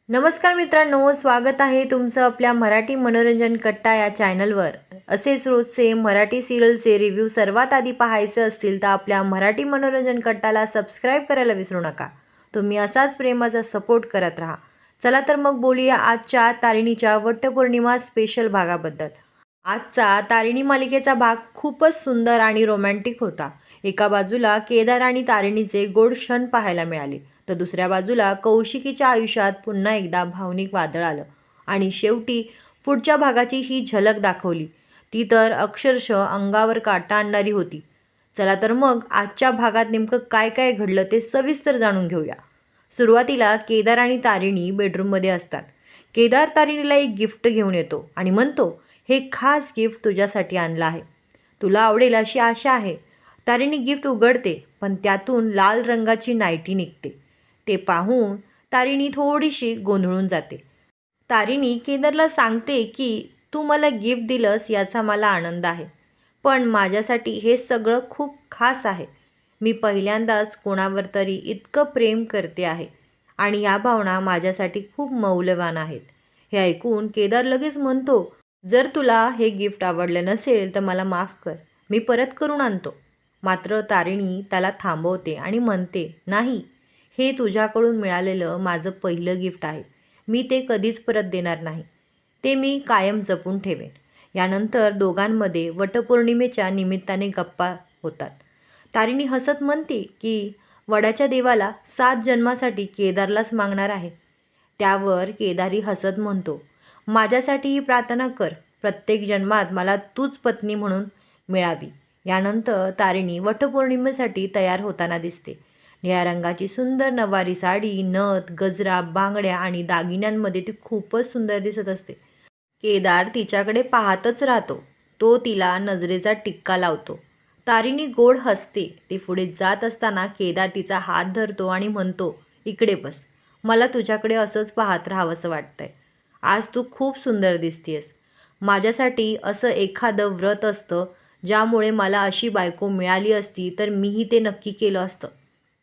नमस्कार मित्रांनो, स्वागत आहे तुमचं आपल्या मराठी मनोरंजन कट्टा या चॅनलवर. असेच रोजचे मराठी सिरियलचे रिव्ह्यू सर्वात आधी पाहायचे असतील तर आपल्या मराठी मनोरंजन कट्टाला सबस्क्राईब करायला विसरू नका. तुम्ही असाच प्रेमाचा सपोर्ट करत राहा. चला तर मग बोलूया आजच्या तारिणीच्या वटपौर्णिमा स्पेशल भागाबद्दल. आजचा तारिणी मालिकेचा भाग खूपच सुंदर आणि रोमॅन्टिक होता. एका बाजूला केदार आणि तारिणीचे गोड क्षण पाहायला मिळाले, तर दुसऱ्या बाजूला कौशिकीच्या आयुष्यात पुन्हा एकदा भावनिक वादळ आलं. आणि शेवटी पुढच्या भागाची ही झलक दाखवली, ती तर अक्षरशः अंगावर काटा आणणारी होती. चला तर मग आजच्या भागात नेमकं काय काय घडलं ते सविस्तर जाणून घेऊया. सुरुवातीला केदार आणि तारिणी बेडरूममध्ये असतात. केदार तारिणीला एक गिफ्ट घेऊन येतो आणि म्हणतो, हे खास गिफ्ट तुझ्यासाठी आणलं आहे, तुला आवडेल अशी आशा आहे. तारिणी गिफ्ट उघडते, पण त्यातून लाल रंगाची नायटी निघते. ते पाहून तारिणी थोडीशी गोंधळून जाते. तारिणी केदारला सांगते की तू मला गिफ्ट दिलंस याचा मला आनंद आहे, पण माझ्यासाठी हे सगळं खूप खास आहे. मी पहिल्यांदाच कोणावर तरी इतकं प्रेम करते आहे आणि या भावना माझ्यासाठी खूप मौल्यवान आहेत. हे ऐकून केदार लगेच म्हणतो, जर तुला हे गिफ्ट आवडलं नसेल तर मला माफ कर, मी परत करून आणतो. मात्र तारिणी त्याला थांबवते आणि म्हणते, नाही, हे तुझ्याकडून मिळालेलं माझं पहिलं गिफ्ट आहे. मी ते कधीच परत देणार नाही. ते मी कायम जपून ठेवेन. यानंतर दोघांमध्ये वटपौर्णिमेच्या निमित्ताने गप्पा होतात. तारिणी हसत म्हणते की वडाच्या देवाला 7 जन्मासाठी केदारलाच मागणार आहे. त्यावर केदारी हसत म्हणतो, माझ्यासाठीही प्रार्थना कर, प्रत्येक जन्मात मला तूच पत्नी म्हणून मिळावी. यानंतर तारिणी वटपौर्णिमेसाठी तयार होताना दिसते. निळ्या रंगाची सुंदर नवारी साडी, नथ, गजरा, बांगड्या आणि दागिन्यांमध्ये ती खूपच सुंदर दिसत असते. केदार तिच्याकडे पाहतच राहतो. तो तिला नजरेचा टिक्का लावतो. तारिणी गोड हसते. ती पुढे जात असताना केदार तिचा हात धरतो आणि म्हणतो, इकडे बस, मला तुझ्याकडे असंच पाहत राहावंसं वाटतंय. आज तू खूप सुंदर दिसतेस. माझ्यासाठी असं एखादं व्रत असतं ज्यामुळे मला अशी बायको मिळाली असती तर मीही ते नक्की केलं असतं.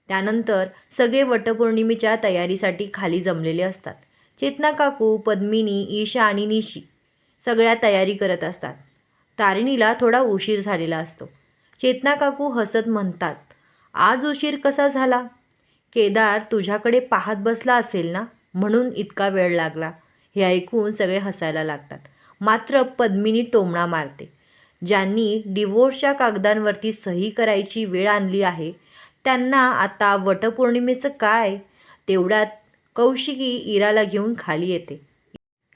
त्यानंतर सगळे वटपौर्णिमेच्या तयारीसाठी खाली जमलेले असतात. चेतना काकू, पद्मिनी, ईशा आणि निशी सगळ्या तयारी करत असतात. तारिणीला थोडा उशीर झालेला असतो. चेतना काकू हसत म्हणतात, आज उशीर कसा झाला? केदार तुझ्याकडे पाहत बसला असेल ना, म्हणून इतका वेळ लागला. हे ऐकून सगळे हसायला लागतात. मात्र पद्मिनी टोमणा मारते. ज्यांनी डिवोर्सच्या कागदांवरती सही करायची वेळ आणली आहे त्यांना आता वटपौर्णिमेचं काय? तेवढ्यात कौशिकी इराला घेऊन खाली येते.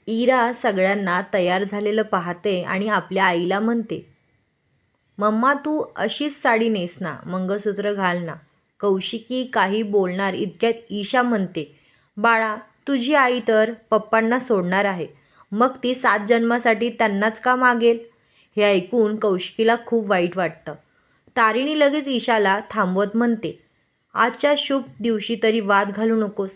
इरा सगळ्यांना तयार झालेलं पाहते आणि आपल्या आईला म्हणते, मम्मा तू अशीच साडी नेस ना, मंगळसूत्र घाल ना. कौशिकी काही बोलणार इतक्यात ईशा म्हणते, बाळा, तुझी आई तर पप्पांना सोडणार आहे, मग ती 7 जन्मासाठी त्यांनाच का मागेल? हे ऐकून कौशिकीला खूप वाईट वाटतं. तारिणी लगेच ईशाला थांबवत म्हणते, आजच्या शुभ दिवशी तरी वाद घालू नकोस.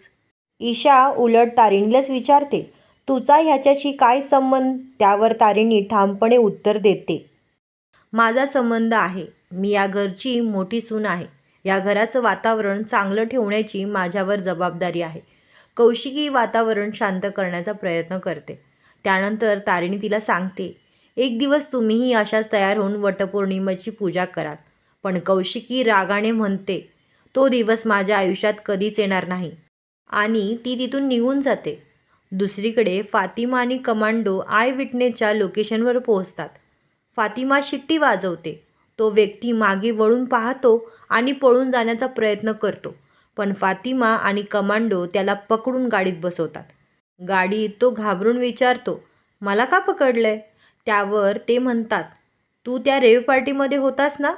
ईशा उलट तारिणीलाच विचारते, तुझा ह्याच्याशी काय संबंध? त्यावर तारिणी ठामपणे उत्तर देते, माझा संबंध आहे. मी या घरची मोठी सून आहे. या घराचं वातावरण चांगलं ठेवण्याची माझ्यावर जबाबदारी आहे. कौशिकी वातावरण शांत करण्याचा प्रयत्न करते. त्यानंतर तारिणी तिला सांगते, एक दिवस तुम्हीही अशाच तयार होऊन वटपौर्णिमेची पूजा कराल. पण कौशिकी रागाने म्हणते, तो दिवस माझ्या आयुष्यात कधीच येणार नाही आणि ती तिथून निघून जाते. दुसरीकडे फातिमा आणि कमांडो आय विटनेसच्या लोकेशनवर पोहोचतात. फातिमा शिट्टी वाजवते. तो व्यक्ती मागे वळून पाहतो आणि पळून जाण्याचा प्रयत्न करतो, पण फातिमा आणि कमांडो त्याला पकडून गाडीत बसवतात. गाडीत तो घाबरून विचारतो, मला का पकडलंय? त्यावर ते म्हणतात, तू त्या रेव्ह पार्टीमध्ये होतास ना?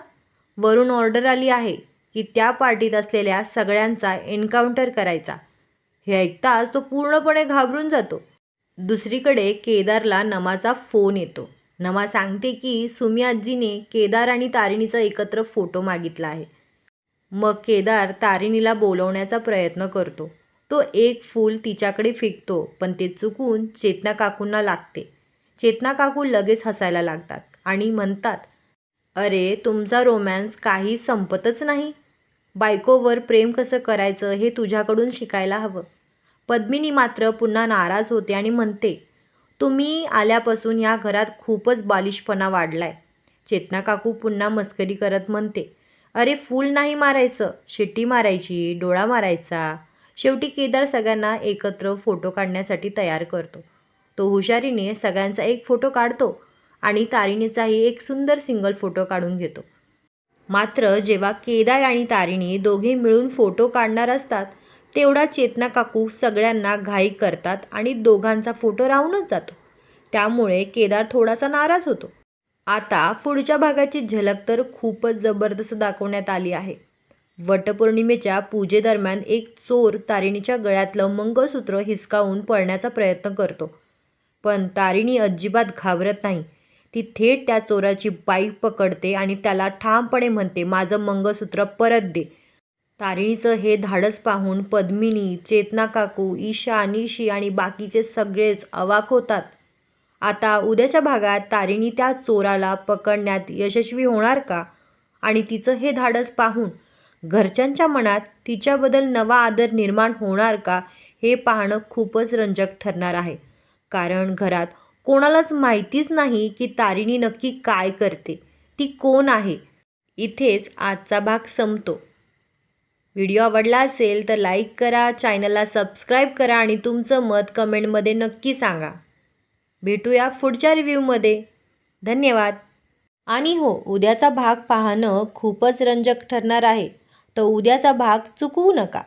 वरून ऑर्डर आली आहे की त्या पार्टीत असलेल्या सगळ्यांचा एन्काउंटर करायचा. हे ऐकताच तो पूर्णपणे घाबरून जातो. दुसरीकडे केदारला नमाचा फोन येतो. नमा सांगते की सुमी आजीने केदार आणि तारिणीचा एकत्र फोटो मागितला आहे. मग केदार तारिणीला बोलवण्याचा प्रयत्न करतो. तो एक फूल तिच्याकडे फेकतो, पण ते चुकून चेतना काकूंना लागते. चेतना काकू लगेच हसायला लागतात आणि म्हणतात, अरे तुमचा रोमॅन्स काही संपतच नाही. बायकोवर प्रेम कसं करायचं हे तुझ्याकडून शिकायला हवं. पद्मिनी मात्र पुन्हा नाराज होते आणि म्हणते, तुम्ही आल्यापासून या घरात खूपच बालिशपणा वाढलाय. चेतना काकू पुन्हा मस्करी करत म्हणते, अरे फूल नाही मारायचं, शिट्टी मारायची, डोळा मारायचा. शेवटी केदार सगळ्यांना एकत्र फोटो काढण्यासाठी तयार करतो. तो हुशारीने सगळ्यांचा एक फोटो काढतो आणि तारिणीचाही एक सुंदर सिंगल फोटो काढून घेतो. मात्र जेव्हा केदार आणि तारिणी दोघे मिळून फोटो काढणार असतात तेवढा चेतना काकू सगळ्यांना घाई करतात आणि दोघांचा फोटो राहूनच जातो. त्यामुळे केदार थोडासा नाराज होतो. आता पुढच्या भागाची झलक तर खूपच जबरदस्त दाखवण्यात आली आहे. वटपौर्णिमेच्या पूजेदरम्यान एक चोर तारिणीच्या गळ्यातलं मंगळसूत्र हिसकावून पळण्याचा प्रयत्न करतो. पण तारिणी अजिबात घाबरत नाही. ती थेट त्या चोराची बाईक पकडते आणि त्याला ठामपणे म्हणते, माझं मंगळसूत्र परत दे. तारिणीचं हे धाडस पाहून पद्मिनी, चेतना काकू, ईशा, निशी आणि बाकीचे सगळेच अवाक होतात. आता उद्याच्या भागात तारिणी त्या चोराला पकडण्यात यशस्वी होणार का? आणि तिचं हे धाडस पाहून घरच्यांच्या मनात तिच्याबद्दल नवा आदर निर्माण होणार का, हे पाहणं खूपच रंजक ठरणार आहे. कारण घरात कोणालाच माहितीच नाही की तारिणी नक्की काय करते, ती कोण आहे. इथेच आजचा भाग संपतो. व्हिडिओ आवडला असेल तर लाईक करा, चॅनलला सबस्क्राईब करा आणि तुमचं मत कमेंटमध्ये नक्की सांगा. भेटूया पुढच्या रिव्ह्यूमध्ये. धन्यवाद. आणि हो, उद्याचा भाग पाहणं खूपच रंजक ठरणार आहे, तर उद्याचा भाग चुकवू नका.